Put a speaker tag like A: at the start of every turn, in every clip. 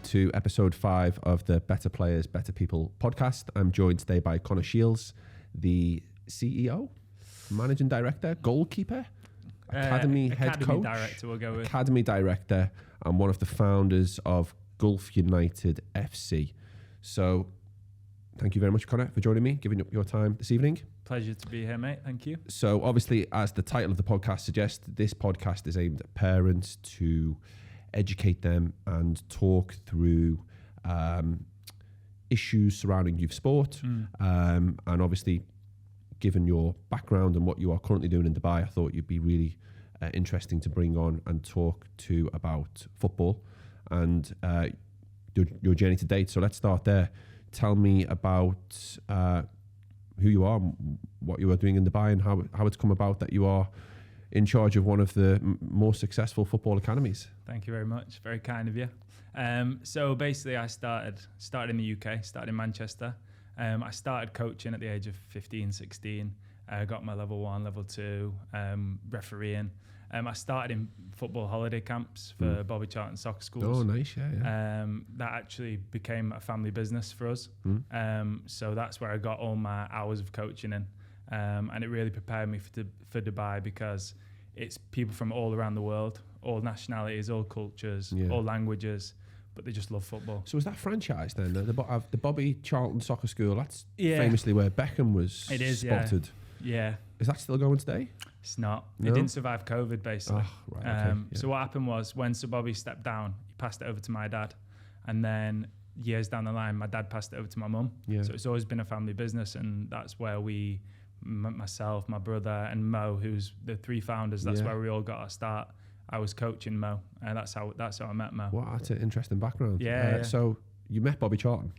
A: to episode 5 of the Better Players, Better People podcast. I'm joined today by Conor, the CEO, managing director, goalkeeper, academy head coach,
B: director, we'll go with.
A: Academy director, and one of the founders of Gulf United FC. So thank you very much, Conor, for joining me, giving up your time this evening.
B: Pleasure to be here, mate. Thank you.
A: So obviously, as the title of the podcast suggests, this podcast is aimed at parents to educate them and talk through issues surrounding youth sport. And obviously, given your background and what you are currently doing in Dubai, I thought you'd be really interesting to bring on and talk to about football and your journey to date. So let's start there. Tell me about who you are, what you are doing in Dubai, and how it's come about that you are in charge of one of the more successful football academies.
B: Thank you very much. Very kind of you. So basically, I started in the UK, started in Manchester. I started coaching at the age of 15, 16. I got my level 1, level 2, refereeing. I started in football holiday camps for Bobby Charlton Soccer Schools.
A: Oh, nice, yeah.
B: That actually became a family business for us. So that's where I got all my hours of coaching in. And it really prepared me for Dubai, because it's people from all around the world, all nationalities, all cultures, all languages, but they just love football. So
A: is that franchise then? The Bobby Charlton Soccer School, that's famously where Beckham was spotted.
B: Yeah.
A: Is that still going today?
B: It's not.
A: No?
B: It didn't survive COVID, basically.
A: Oh, right, okay,
B: So what happened was, when Sir Bobby stepped down, he passed it over to my dad. And then years down the line, my dad passed it over to my mum.
A: Yeah.
B: So it's always been a family business, and that's where myself, my brother, and Mo, who's the 3 founders, that's where we all got our start. I was coaching Mo, and that's how I met Mo.
A: Wow, that's an interesting background.
B: Yeah.
A: So you met Bobby Charlton?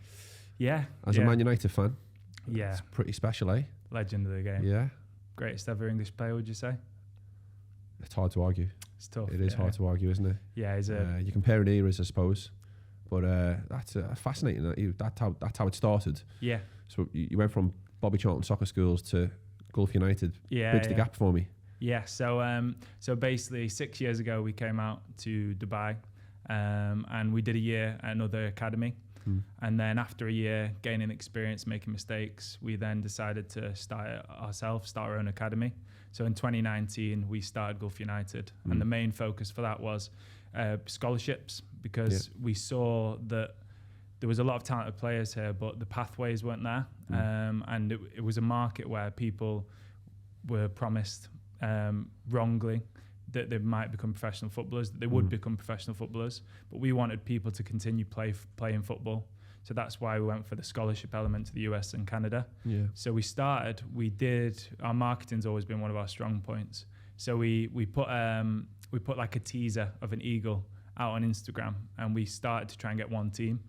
B: Yeah.
A: As a Man United fan?
B: Yeah.
A: It's pretty special, eh?
B: Legend of the game.
A: Yeah.
B: Greatest ever English player, would you say?
A: It's hard to argue.
B: It's tough.
A: It is hard to argue, isn't it?
B: Yeah,
A: you're comparing eras, I suppose, but that's fascinating. That's how it started.
B: Yeah.
A: So you went from Bobby Charlton Soccer Schools to Gulf United. Bridge the gap for me.
B: Yeah. So basically, 6 years ago, we came out to Dubai, and we did a year at another academy. And then after a year gaining experience, making mistakes, we then decided to start our own academy. So in 2019, we started Gulf United. And the main focus for that was scholarships, because we saw that there was a lot of talented players here, but the pathways weren't there. And it was a market where people were promised wrongly that they might become professional footballers, that they would become professional footballers, but we wanted people to continue playing football. So that's why we went for the scholarship element to the US and Canada. Yeah. So our marketing's always been one of our strong points. So we put like a teaser of an eagle out on Instagram, and we started to try and get one team.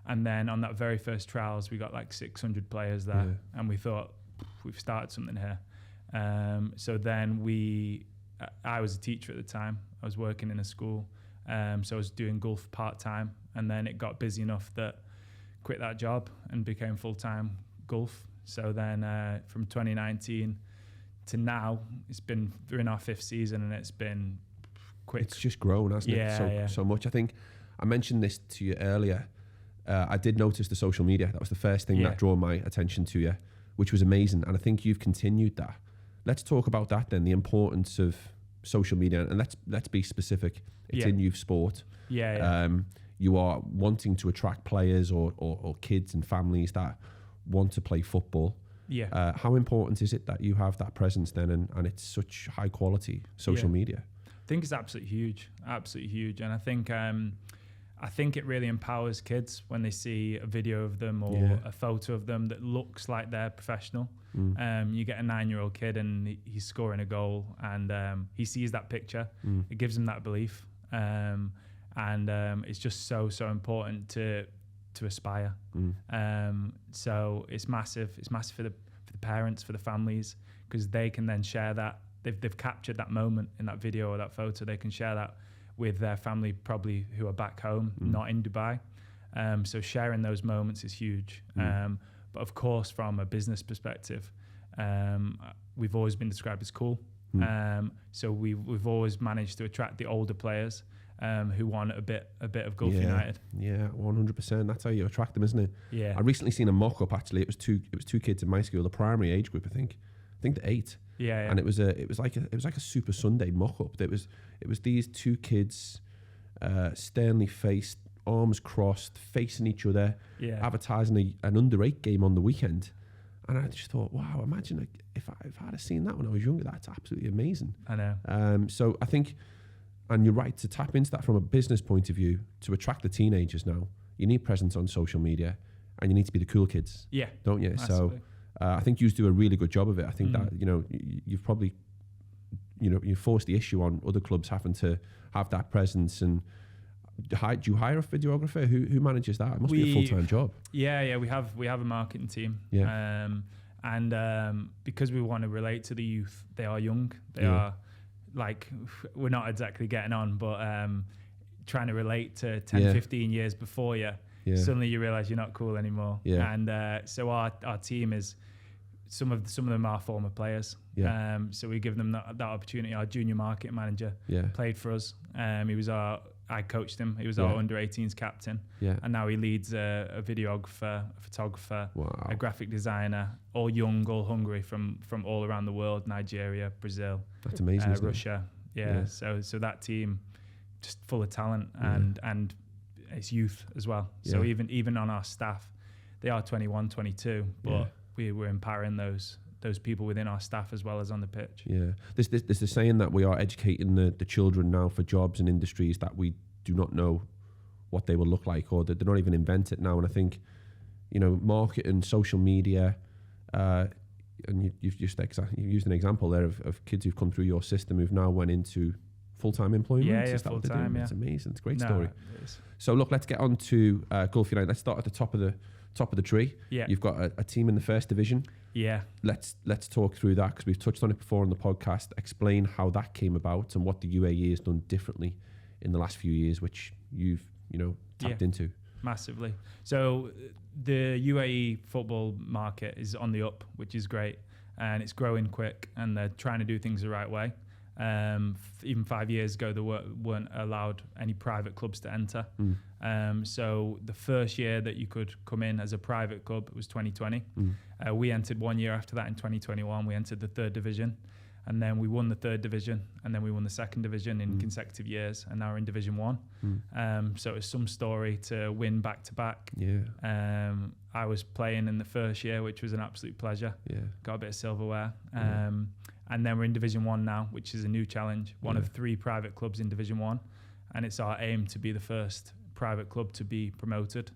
B: And then on that very first trials, we got like 600 players there, and we thought, we've started something here. So then I was a teacher at the time. I was working in a school. So I was doing Gulf part-time, and then it got busy enough that I quit that job and became full-time Gulf. So then from 2019 to now, it's been, we're in our 5th season, and it's been quick.
A: It's just grown, hasn't it? So much. I think I mentioned this to you earlier. I did notice the social media. That was the first thing that drew my attention to you, which was amazing. And I think you've continued that. Let's talk about that then, the importance of social media. And let's be specific. It's in youth sport. You are wanting to attract players or kids and families that want to play football. How important is it that you have that presence then, and it's such high quality social media?
B: I think it's absolutely huge. And I think it really empowers kids when they see a video of them or a photo of them that looks like they're professional. You get a 9-year-old kid and he's scoring a goal, and he sees that picture. It gives him that belief. And it's just so important to aspire. So it's massive. It's massive for the parents, for the families, because they can then share that. They've captured that moment in that video or that photo. They can share that with their family, probably who are back home, not in Dubai. So sharing those moments is huge. But of course, from a business perspective, we've always been described as cool. So we've always managed to attract the older players. who want a bit of Gulf United.
A: Yeah, 100%. That's how you attract them, isn't it?
B: Yeah.
A: I recently seen a mock-up. Actually, it was two kids in my school, the primary age group. I think they're 8.
B: Yeah.
A: And it was like a Super Sunday mock-up. It was these 2 kids, sternly faced, arms crossed, facing each other, advertising an under-8 game on the weekend. And I just thought, wow, imagine if I'd have seen that when I was younger. That's absolutely amazing.
B: I know.
A: So I think, and you're right, to tap into that from a business point of view, to attract the teenagers now, you need presence on social media, and you need to be the cool kids.
B: Yeah.
A: Don't you?
B: Absolutely.
A: So I think you do a really good job of it. I think that, you've probably, you forced the issue on other clubs having to have that presence. And do you hire a videographer? Who manages that? It must be a full-time job.
B: Yeah. We have a marketing team.
A: Yeah.
B: And because we want to relate to the youth, they are young. They are like, we're not exactly getting on, but trying to relate to 10, 15 years before you. Yeah. Suddenly you realize you're not cool anymore. Yeah. And so our team is, some of them are former players. Yeah. So we give them that opportunity. Our junior marketing manager played for us. I coached him. He was our under-18s captain. Yeah. And now he leads a videographer, a photographer, a graphic designer, all young, all hungry from all around the world, Nigeria, Brazil.
A: That's amazing,
B: Russia. Yeah. So that team, just full of talent and it's youth as well. So even on our staff, they are 21, 22, but we're empowering those people within our staff as well as on the pitch. Yeah,
A: there's a saying that we are educating the children now for jobs and industries that we do not know what they will look like, or that they're not even invented now. And I think, marketing, social media, and you've used an example there of kids who've come through your system who've now went into full-time employment.
B: Yeah, full-time.
A: It's amazing. It's a great story. So look, let's get on to Gulf United. Let's start at the top of the tree. Yeah. You've got a team in the first division.
B: Yeah.
A: Let's talk through that, because we've touched on it before on the podcast. Explain how that came about and what the UAE has done differently in the last few years, which you've tapped into.
B: Massively. So the UAE football market is on the up, which is great, and it's growing quick, and they're trying to do things the right way. Even 5 years ago, there weren't allowed any private clubs to enter. So the first year that you could come in as a private club was 2020. We entered 1 year after that in 2021. We entered the 3rd division, and then we won the 3rd division, and then we won the 2nd division in consecutive years, and now we're in Division 1. So it's some story to win back to back. Yeah. I was playing in the first year, which was an absolute pleasure. Yeah. Got a bit of silverware. And then we're in Division 1 now, which is a new challenge. One of 3 private clubs in Division 1. And it's our aim to be the first private club to be promoted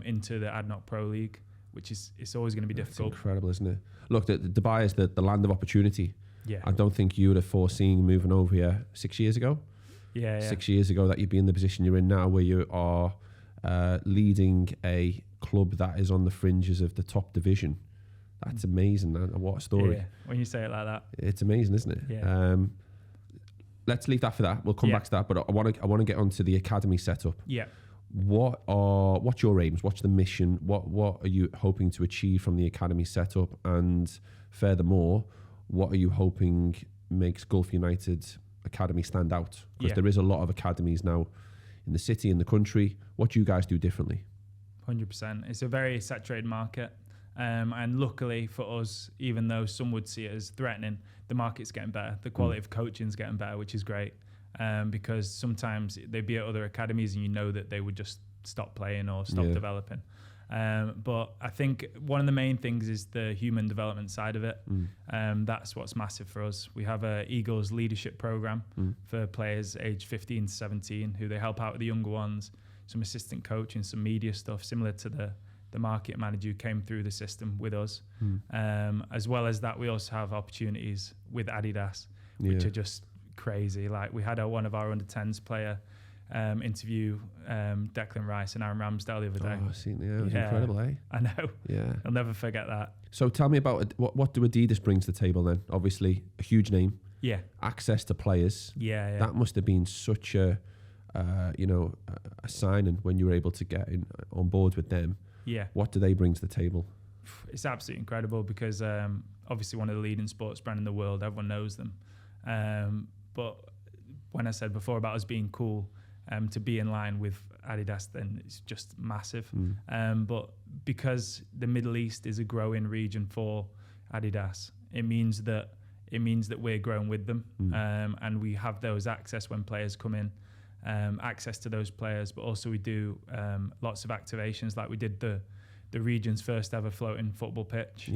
B: into the ADNOC Pro League, which it's always going to be difficult.
A: It's incredible, isn't it? Look, Dubai is the land of opportunity.
B: Yeah.
A: I don't think you would have foreseen moving over here 6 years ago.
B: Yeah.
A: 6 years ago that you'd be in the position you're in now, where you are leading a club that is on the fringes of the top division. That's amazing. What a story.
B: Yeah, when you say it like that.
A: It's amazing, isn't it?
B: Yeah.
A: Let's leave that for that. We'll come back to that, but I want to get onto the academy setup.
B: Yeah.
A: What's your aims? What's the mission? What are you hoping to achieve from the academy setup? And furthermore, what are you hoping makes Gulf United Academy stand out? Because there is a lot of academies now in the city, in the country. What do you guys do differently?
B: 100%. It's a very saturated market. And luckily for us, even though some would see it as threatening, the market's getting better. The quality of coaching is getting better, which is great. Because sometimes they'd be at other academies and that they would just stop playing or stop developing. But I think one of the main things is the human development side of it. That's what's massive for us. We have a Eagles leadership program for players aged 15 to 17 who they help out with the younger ones, some assistant coaching, some media stuff, similar to the market manager who came through the system with us. As well as that, we also have opportunities with Adidas, which are just crazy. Like we had one of our under-10s player interview Declan Rice and Aaron Ramsdale the other day.
A: Oh, I've seen it. It was incredible, eh?
B: I know.
A: Yeah.
B: I'll never forget that.
A: So tell me about what do Adidas bring to the table then? Obviously, a huge name.
B: Yeah.
A: Access to players.
B: Yeah.
A: That must have been such a signing when you were able to get on board with them.
B: Yeah.
A: What do they bring to the table?
B: It's absolutely incredible because obviously one of the leading sports brands in the world, everyone knows them. But when I said before about us being cool, to be in line with Adidas, then it's just massive. But because the Middle East is a growing region for Adidas, it means that we're growing with them, and we have those access when players come in, access to those players. But also we do lots of activations, like we did the region's first ever floating football pitch,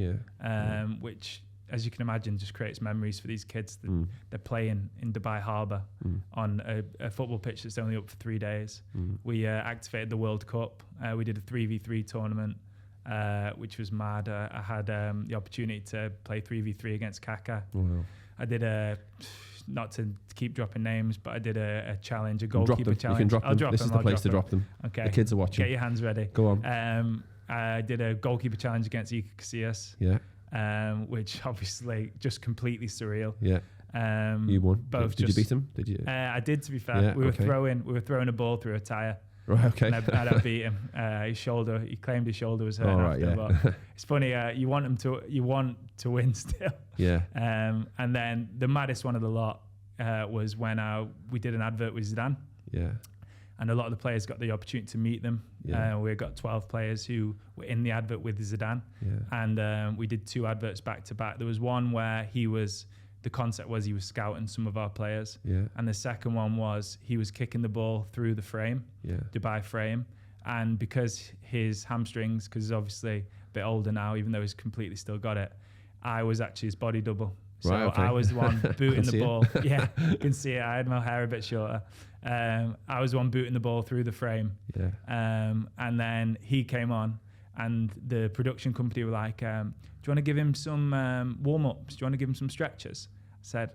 B: which, as you can imagine, just creates memories for these kids. They're playing in Dubai Harbour on a football pitch that's only up for 3 days. We activated the World Cup. We did a 3v3 tournament, which was mad. I had the opportunity to play 3v3 against Kaka. Wow. I did not to keep dropping names, but I did a challenge, a goalkeeper challenge.
A: You can drop them. This is the place to drop them.
B: Okay.
A: The kids are watching.
B: Get your hands ready.
A: Go on.
B: I did a goalkeeper challenge against Iker Casillas. Yeah. Which obviously just completely surreal. Yeah.
A: You won. Did you beat him? Did you?
B: I did, to be fair. Yeah, we were throwing a ball through a tyre.
A: Right. Okay.
B: And I beat him. His shoulder. He claimed his shoulder was hurt.
A: Oh, right,
B: after, but it's funny. You want to win still. Yeah. And then the maddest one of the lot was when we did an advert with Zidane. Yeah. And a lot of the players got the opportunity to meet them. Yeah. We got 12 players who were in the advert with Zidane. Yeah. And we did 2 adverts back to back. There was one where the concept was he was scouting some of our players. Yeah. And the second one was he was kicking the ball through the frame, Dubai frame. And because his hamstrings, because he's obviously a bit older now, even though he's completely still got it, I was actually his body double. So right, okay. I was the one booting the ball. Yeah, you can see it. I had my hair a bit shorter. I was the one booting the ball through the frame. Yeah. And then he came on, and the production company were like, do you want to give him some warm-ups? Do you want to give him some stretches? I said,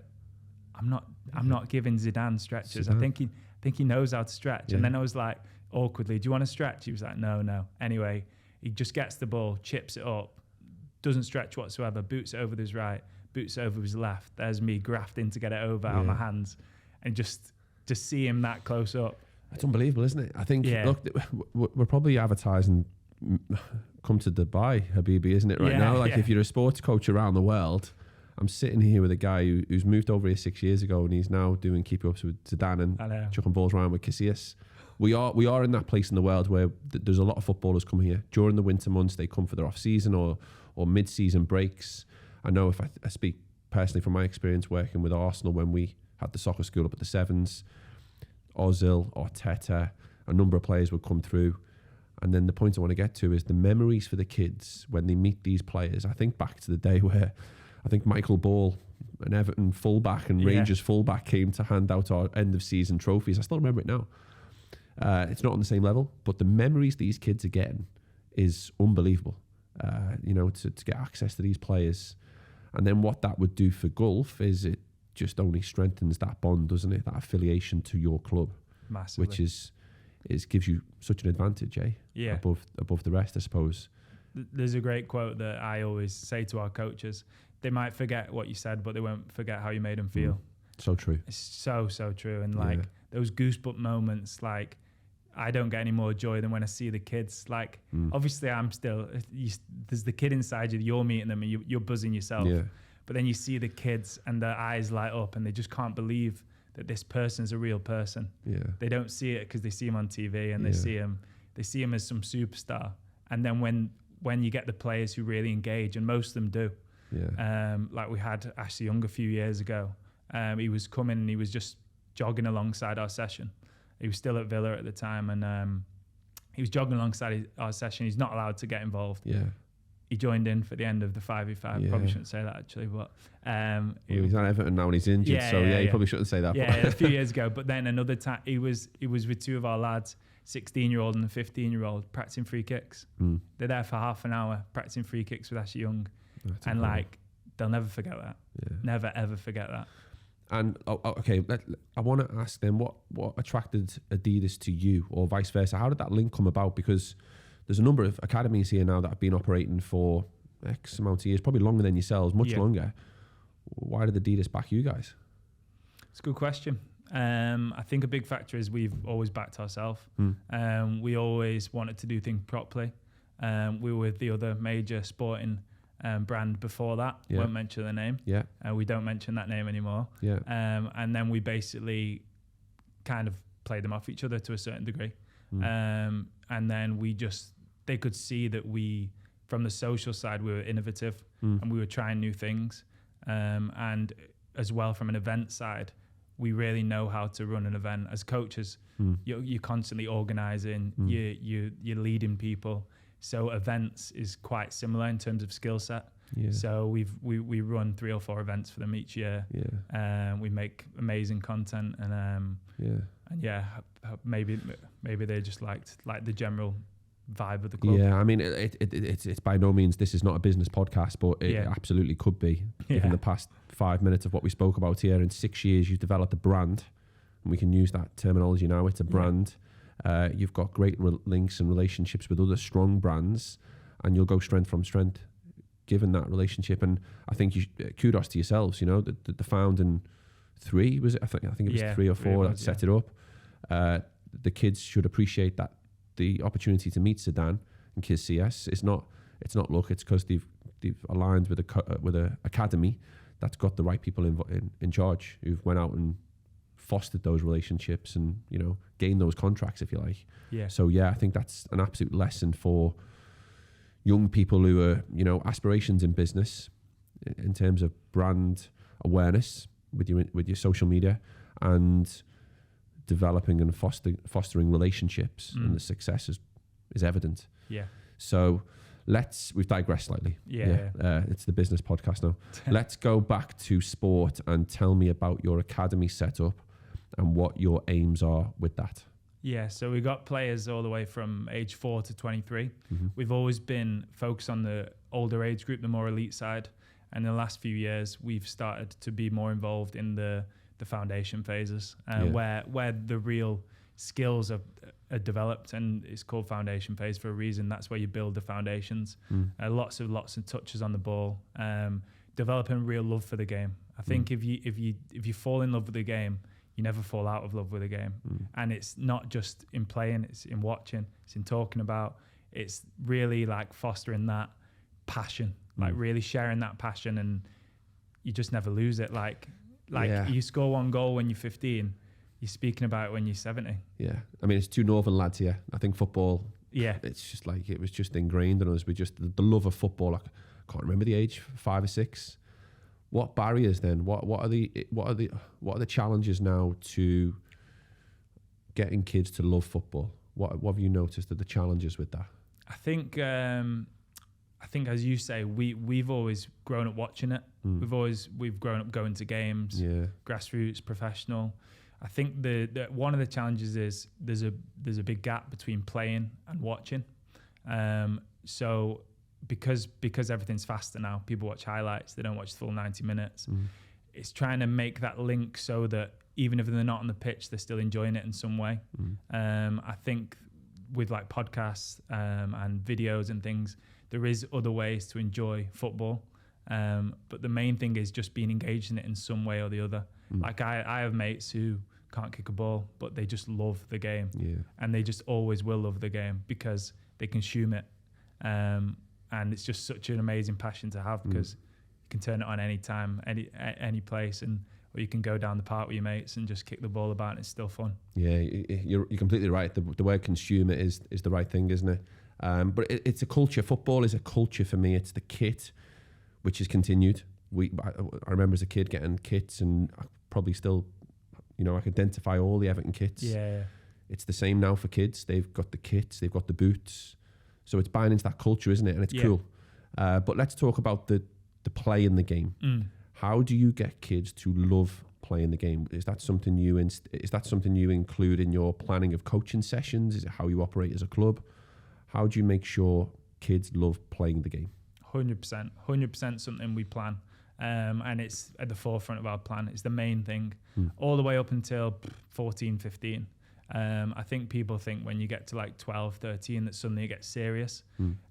B: I'm not giving Zidane stretches. I think he knows how to stretch. Yeah. And then I was like, awkwardly, do you want to stretch? He was like, no. Anyway, he just gets the ball, chips it up, doesn't stretch whatsoever, boots it over with his right, boots it over with his left. There's me grafting to get it over out of my hands, and just see him that close up.
A: It's unbelievable, isn't it? I think, look, we're probably advertising come to Dubai, Habibi, isn't it, right now? Like, if you're a sports coach around the world, I'm sitting here with a guy who's moved over here 6 years ago, and he's now doing keep-ups with Zidane and chucking balls around with Casillas. We are in that place in the world where there's a lot of footballers come here. During the winter months, they come for their off-season or mid-season breaks. I know if I speak personally from my experience working with Arsenal when we had the soccer school up at the Sevens, Ozil, Arteta, a number of players would come through. And then the point I want to get to is the memories for the kids when they meet these players. I think back to the day where I think Michael Ball, an Everton fullback and Rangers fullback, came to hand out our end-of-season trophies. I still remember it now. It's not on the same level, but the memories these kids are getting is unbelievable. To get access to these players. And then what that would do for Gulf is it just only strengthens that bond, doesn't it? That affiliation to your club. Massively. Which is gives you such an advantage, eh? Yeah. Above the rest, I suppose.
B: There's a great quote that I always say to our coaches. They might forget what you said, but they won't forget how you made them feel.
A: So true.
B: It's so true. And those goosebump moments, like, I don't get any more joy than when I see the kids. Like, obviously I'm still, there's the kid inside you, you're meeting them and you're buzzing yourself. Yeah. But then you see the kids and their eyes light up and they just can't believe that this person's a real person. Yeah. They don't see it because they see him on TV and they see him as some superstar. And then when you get the players who really engage, and most of them do. Yeah. Like we had Ashley Young a few years ago. He was coming and he was just jogging alongside our session. He was still at Villa at the time, and he was jogging alongside our session. He's not allowed to get involved. Yeah. He joined in for the end of the 5v5. Yeah. Probably shouldn't say that, actually, but
A: he's at Everton now and he's injured, you probably shouldn't say that.
B: Yeah, a few years ago. But then another time, he was with 2 of our lads, 16-year-old and a 15-year-old, practicing free kicks. They're there for half an hour practicing free kicks with Ashley Young, and they'll never forget that. Yeah. Never ever forget that.
A: And okay, I want to ask them what attracted Adidas to you, or vice versa. How did that link come about? Because there's a number of academies here now that have been operating for X amount of years, probably longer than yourselves, much longer. Why did Adidas back you guys?
B: It's a good question. I think a big factor is we've always backed ourselves. We always wanted to do things properly. We were with the other major sporting brand before that. Won't mention the name. We don't mention that name anymore. And then we basically kind of played them off each other to a certain degree. And then they could see that from the social side, we were innovative and we were trying new things. And as well, from an event side, we really know how to run an event. As coaches, you're constantly organizing, you're leading people. So events is quite similar in terms of skill set. Yeah. So we run 3 or 4 events for them each year. Yeah. We make amazing content, and maybe they just liked the general vibe of the club.
A: Yeah, I mean, it's by no means, this is not a business podcast, but it absolutely could be. Given the past 5 minutes of what we spoke about here, in 6 years you've developed a brand, and we can use that terminology now. It's a brand. You've got great links and relationships with other strong brands, and you'll go strength from strength given that relationship. And I think kudos to yourselves. You know, the founding 3 was it? I think it was 3 or 4 that set it up. The kids should appreciate that the opportunity to meet Sedan and Kids CS is not luck. It's because they've aligned with a academy that's got the right people in charge, who've went out and fostered those relationships and, you know, gained those contracts, if you like. Yeah. So I think that's an absolute lesson for young people who are, you know, aspirations in business in terms of brand awareness with your social media, and developing and fostering relationships, and the success is evident. Yeah. So we've digressed slightly. It's the business podcast now. Let's go back to sport and tell me about your academy setup and what your aims are with that.
B: Yeah, so we got players all the way from age 4 to 23. We've always been focused on the older age group, the more elite side. And in the last few years, we've started to be more involved in the foundation phases, where the real skills are developed, and it's called foundation phase for a reason. That's where you build the foundations. Lots of touches on the ball, developing real love for the game. I think if you fall in love with the game, you never fall out of love with the game. And it's not just in playing, it's in watching, it's in talking about. It's really like fostering that passion, like really sharing that passion, and you just never lose it. Like you score 1 goal when you're 15, you're speaking about it when you're 70. Yeah.
A: I mean, it's 2 northern lads here. I think football, it's just like, it was just ingrained in us. We just, the love of football. I can't remember the age, 5 or 6. What barriers then? What are the challenges now to getting kids to love football? What have you noticed are the challenges with that?
B: I think as you say, we've always grown up watching it. We've grown up going to games, grassroots, professional. I think the one of the challenges is there's a big gap between playing and watching. So because everything's faster now, people watch highlights, they don't watch the full 90 minutes. It's trying to make that link so that even if they're not on the pitch, they're still enjoying it in some way. I think with like podcasts and videos and things, there is other ways to enjoy football. But the main thing is just being engaged in it in some way or the other. Like I have mates who can't kick a ball, but they just love the game. And they just always will love the game because they consume it. And it's just such an amazing passion to have, because you can turn it on any time, any place, or you can go down the park with your mates and just kick the ball about, and it's still fun. Yeah,
A: you're completely right. The word consume it is the right thing, isn't it? But it's a culture. Football is a culture for me. It's the kit, which has continued. I remember as a kid getting kits, and I probably still, I can identify all the Everton kits. Yeah. It's the same now for kids. They've got the kits, they've got the boots. So it's buying into that culture, isn't it? And it's cool. But let's talk about the play in the game. How do you get kids to love playing the game? Is that something you include in your planning of coaching sessions? Is it how you operate as a club? How do you make sure kids love playing the game?
B: 100% something we plan. And it's at the forefront of our plan. It's the main thing. All the way up until 14, 15. I think people think when you get to like 12, 13 that suddenly it gets serious.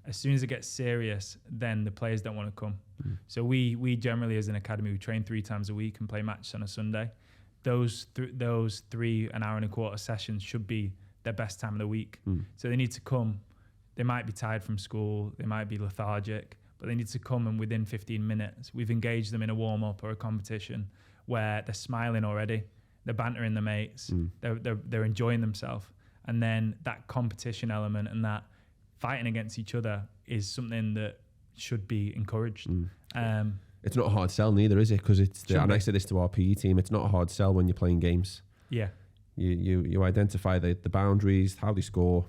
B: As soon as it gets serious, then the players don't want to come. So we generally, as an academy, we train 3 times a week and play matches on a Sunday. Those 3 an hour and a quarter sessions should be their best time of the week. So they need to come. They might be tired from school, they might be lethargic, but they need to come, and within 15 minutes, we've engaged them in a warm-up or a competition where they're smiling already. they're bantering their mates, they're enjoying themselves. And then that competition element and that fighting against each other is something that should be encouraged.
A: It's not a hard sell neither, is it? Because and I say this to our PE team, it's not a hard sell when you're playing games.
B: Yeah.
A: You identify the boundaries, how they score,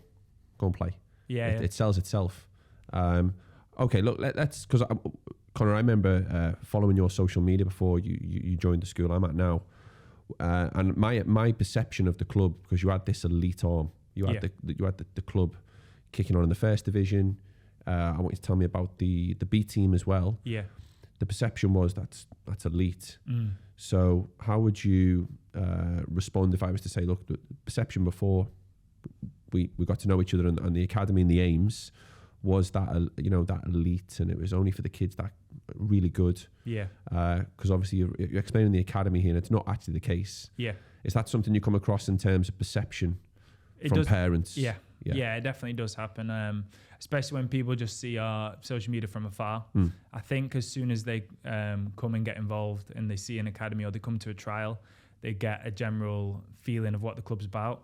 A: go and play. It sells itself. Okay, look, let's, because Conor, I remember following your social media before you joined the school I'm at now, and my perception of the club, because you had this elite arm, you had the club kicking on in the first division. I want you to tell me about the B team as well.
B: Yeah.
A: The perception was that's elite. So how would you respond if I was to say, look, the perception before we got to know each other and the academy and the aims was that that elite, and it was only for the kids that really good.
B: Yeah.
A: Because obviously you're explaining the academy here, and it's not actually the case.
B: Yeah.
A: Is that something you come across in terms of perception from parents?
B: Yeah, it definitely does happen. Especially when people just see our social media from afar. I think as soon as they come and get involved and they see an academy or they come to a trial, they get a general feeling of what the club's about.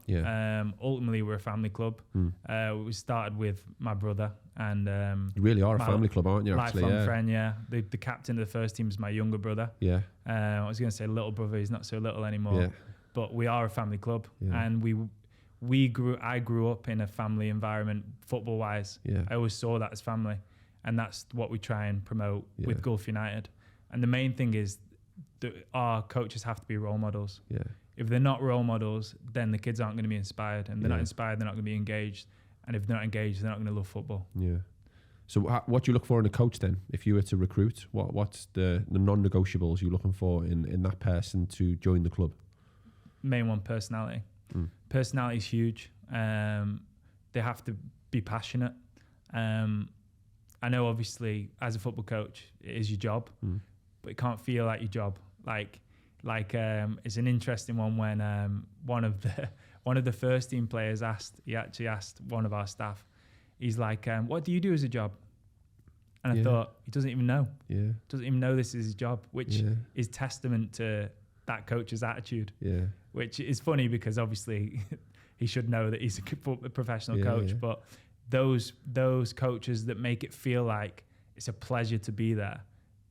B: Ultimately, we're a family club. We started with my brother, and
A: you really are a family club, aren't you?
B: Lifelong friend, yeah. The captain of the first team is my younger brother.
A: Yeah.
B: I was going to say little brother. He's not so little anymore.
A: Yeah.
B: But we are a family club, and I grew up in a family environment, football wise. I always saw that as family, and that's what we try and promote with Gulf United. And the main thing is our coaches have to be role models. If they're not role models, then the kids aren't going to be inspired, and they're not inspired, they're not going to be engaged, and if they're not engaged, they're not going to love football.
A: So what do you look for in a coach then? If you were to recruit, what's the non-negotiables you're looking for in that person to join the club?
B: Main one, personality. Personality is huge. They have to be passionate. I know obviously as a football coach it is your job, but it can't feel like your job. Like it's an interesting one when one of the first team players asked one of our staff, he's like, what do you do as a job? And I thought, he doesn't even know. Doesn't even know this is his job, which is testament to that coach's attitude. Which is funny because obviously he should know that he's a professional coach, but those coaches that make it feel like it's a pleasure to be there,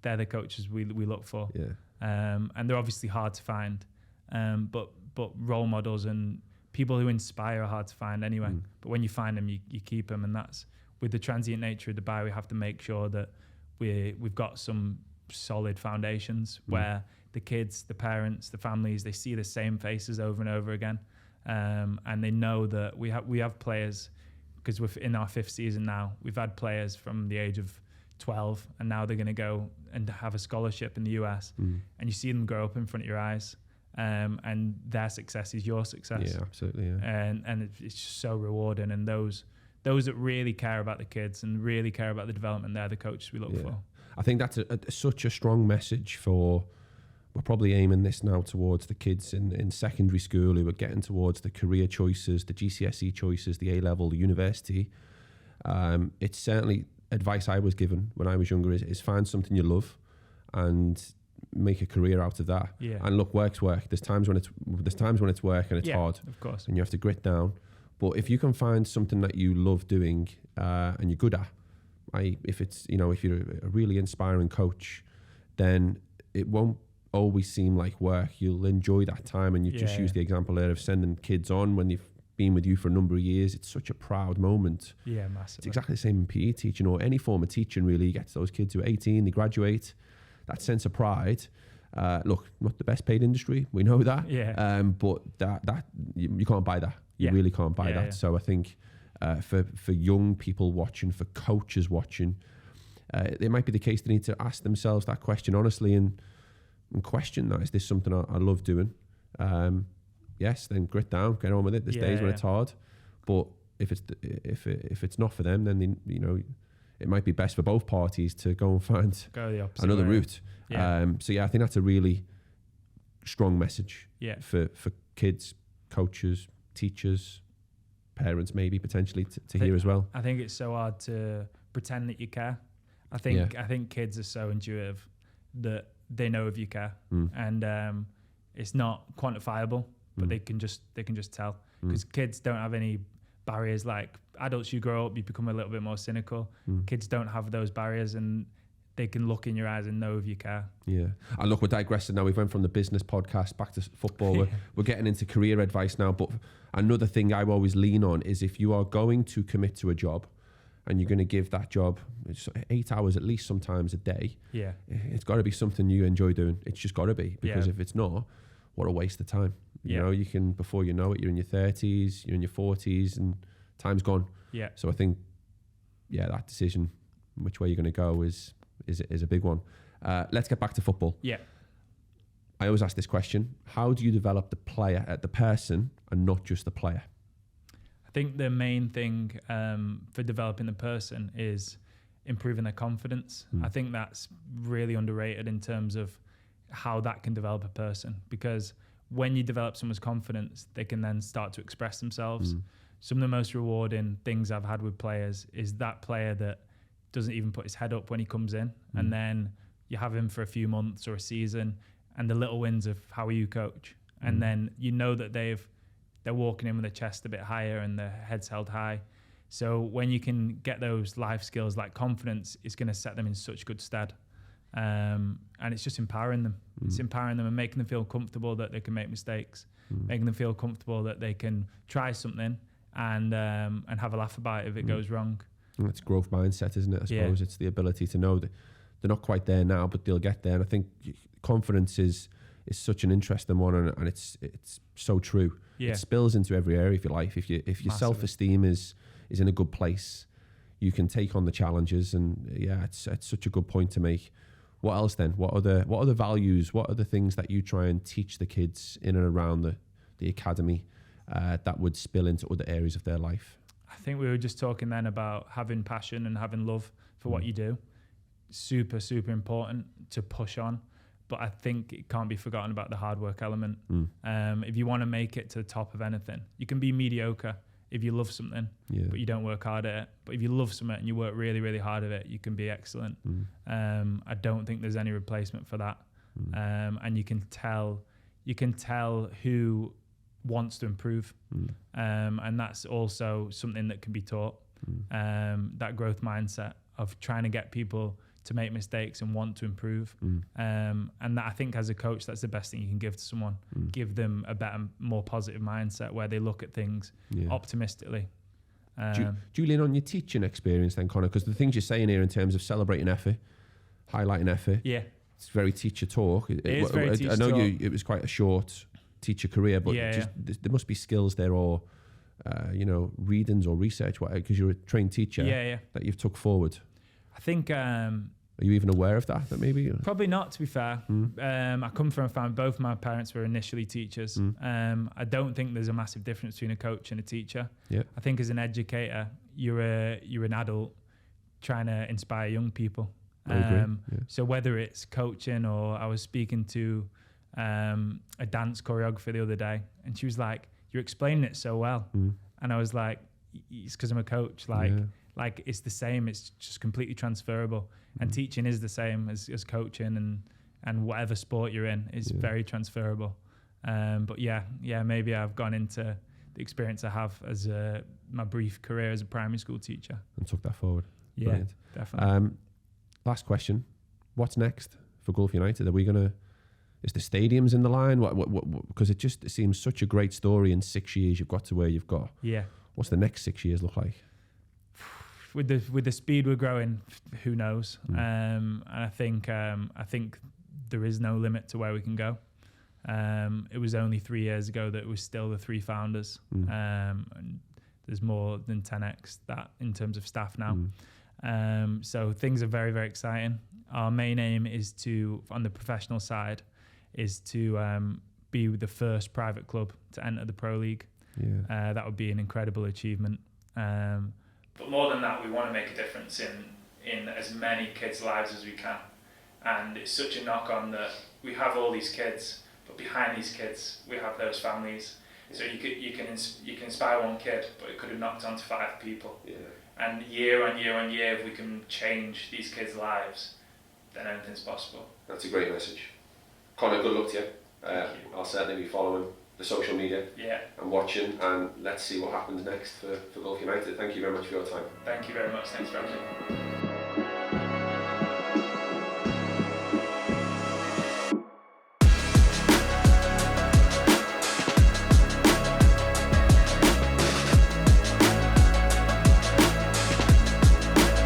B: they're the coaches we look for. And they're obviously hard to find, but role models and people who inspire are hard to find anyway. But when you find them, you keep them, and that's with the transient nature of Dubai. We have to make sure that we've got some solid foundations where the kids, the parents, the families, they see the same faces over and over again, and they know that we have players, because we're in our 5th season now. We've had players from the age of 12, and now they're going to go and have a scholarship in the US, and you see them grow up in front of your eyes, and their success is your success.
A: Absolutely.
B: And it's just so rewarding. And those that really care about the kids and really care about the development, they're the coaches we look for.
A: I think that's such a strong message for. We're probably aiming this now towards the kids in secondary school who are getting towards the career choices, the GCSE choices, the A-level, the university. It's certainly advice I was given when I was younger is find something you love and make a career out of that. And look, work's work. There's times when it's work and it's hard,
B: of course,
A: and you have to grit down. But if you can find something that you love doing and you're good at, if you're a really inspiring coach, then it won't always seem like work. You'll enjoy that time, and you just use the example there of sending kids on when they've been with you for a number of years. It's such a proud moment.
B: Massive.
A: It's exactly the same in PE teaching or any form of teaching really. You get to those kids who are 18, they graduate, that sense of pride. Look, not the best paid industry, we know that. But that you can't buy that. You really can't buy that. So I think for young people watching, for coaches watching, it might be the case they need to ask themselves that question honestly and question that. Is this something I love doing? Yes, then grit down, get on with it. There's days when it's hard, but if it's not for them, then it might be best for both parties to go and find another route. So I think that's a really strong message for kids, coaches, teachers, parents, maybe potentially to hear as well.
B: I think it's so hard to pretend that you care. I think kids are so intuitive that they know if you care, and it's not quantifiable, but they can just tell, because kids don't have any barriers like adults. You grow up, you become a little bit more cynical. Kids don't have those barriers, and they can look in your eyes and know if you care.
A: Yeah. And look, we're digressing now. We've went from the business podcast back to football. We're getting into career advice now. But another thing I always lean on is, if you are going to commit to a job and you're going to give that job 8 hours at least sometimes a day, it's got to be something you enjoy doing. It's just got to be, because if it's not, what a waste of time. You know, you can, before you know it, you're in your 30s, you're in your 40s, and time's gone. Yeah. So I think, that decision, which way you're going to go, is a big one. Let's get back to football. Yeah. I always ask this question: how do you develop the person, and not just the player?
B: I think the main thing for developing the person is improving their confidence. I think that's really underrated in terms of how that can develop a person, because when you develop someone's confidence, they can then start to express themselves. Some of the most rewarding things I've had with players is that player that doesn't even put his head up when he comes in, and then you have him for a few months or a season, and the little wins of how you coach, and then you know that they're walking in with their chest a bit higher and their heads held high. So when you can get those life skills like confidence, it's going to set them in such good stead. And it's just empowering them. It's empowering them and making them feel comfortable that they can make mistakes, making them feel comfortable that they can try something and have a laugh about it if it goes wrong.
A: And it's growth mindset, isn't it? I suppose it's the ability to know that they're not quite there now, but they'll get there. And I think confidence is such an interesting one, and it's so true. It spills into every area of your life. If your self-esteem is in a good place, you can take on the challenges. And it's such a good point to make. What else then? What other values? What are the things that you try and teach the kids in and around the academy that would spill into other areas of their life?
B: I think we were just talking then about having passion and having love for what you do. Super, super important to push on. But I think it can't be forgotten about the hard work element. If you want to make it to the top of anything, you can be mediocre if you love something, but you don't work hard at it. But if you love something and you work really, really hard at it, you can be excellent. I don't think there's any replacement for that. And you can tell who wants to improve. And that's also something that can be taught. That growth mindset of trying to get people to make mistakes and want to improve. And that, I think, as a coach, that's the best thing you can give to someone. Give them a better, more positive mindset where they look at things optimistically.
A: Do you lean on your teaching experience then, Conor? Because the things you're saying here in terms of celebrating effort, highlighting effort, it's very teacher talk.
B: It is very teacher talk.
A: It was quite a short teacher career, but there must be skills there, or readings or research, because you're a trained teacher that you've took forward.
B: I think...
A: are you even aware of that maybe?
B: Probably not, to be fair. I come from a family, both my parents were initially teachers. I don't think there's a massive difference between a coach and a teacher. I think as an educator, you're an adult trying to inspire young people.
A: I agree.
B: So whether it's coaching, or I was speaking to a dance choreographer the other day, and she was like, "You're explaining it so well." And I was like, "It's because I'm a coach. Like it's the same. It's just completely transferable." And teaching is the same as coaching, and whatever sport you're in is very transferable. But maybe I've gone into the experience I have as my brief career as a primary school teacher
A: and took that forward.
B: Yeah,
A: brilliant.
B: Definitely.
A: Last question: what's next for Gulf United? Is the stadiums in the line? What? Because it seems such a great story. In 6 years, you've got to where you've got.
B: Yeah.
A: What's the next 6 years look like?
B: With the speed we're growing, who knows? And I think there is no limit to where we can go. It was only 3 years ago that it was still the three founders. And there's more than 10x that in terms of staff now. So things are very, very exciting. Our main aim is on the professional side, is to be the first private club to enter the Pro League. That would be an incredible achievement. But more than that, we want to make a difference in as many kids' lives as we can. And it's such a knock-on that we have all these kids, but behind these kids, we have those families. So you can inspire one kid, but it could have knocked on to 5 people. And year on year on year, if we can change these kids' lives, then anything's possible.
A: That's a great message. Conor, good luck to you. I'll certainly be following the social media and watching, and let's see what happens next for Gulf United. Thank you very much for your time.
B: Thank you very much. Thanks for having me.